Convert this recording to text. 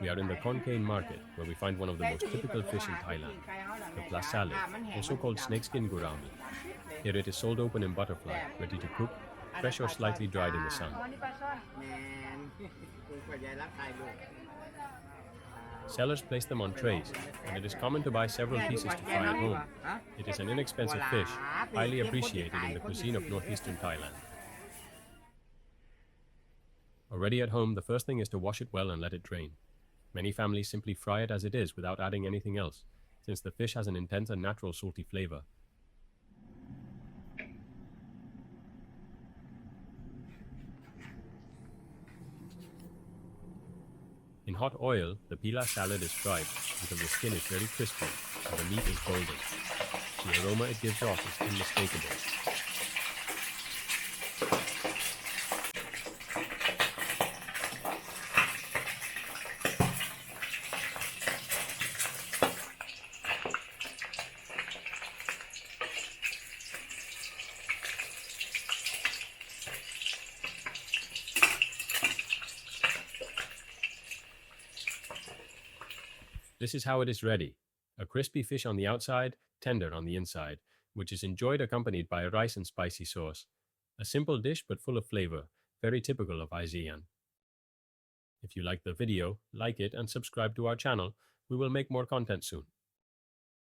We are in the Khon Kaen market, where we find one of the most typical fish in Thailand, the Pla Salid, also called snakeskin gourami. Here it is sold open in butterfly, ready to cook, fresh or slightly dried in the sun. Sellers place them on trays, and it is common to buy several pieces to fry at home. It is an inexpensive fish, highly appreciated in the cuisine of northeastern Thailand. Already at home, the first thing is to wash it well and let it drain. Many families simply fry it as it is without adding anything else, since the fish has an intense and natural salty flavor. In hot oil, the Pla Salid is fried until the skin is very crispy and the meat is golden. The aroma it gives off is unmistakable. This is how it is ready. A crispy fish on the outside, tender on the inside, which is enjoyed accompanied by a rice and spicy sauce. A simple dish but full of flavor, very typical of Isaan. If you liked the video, like it and subscribe to our channel. We will make more content soon.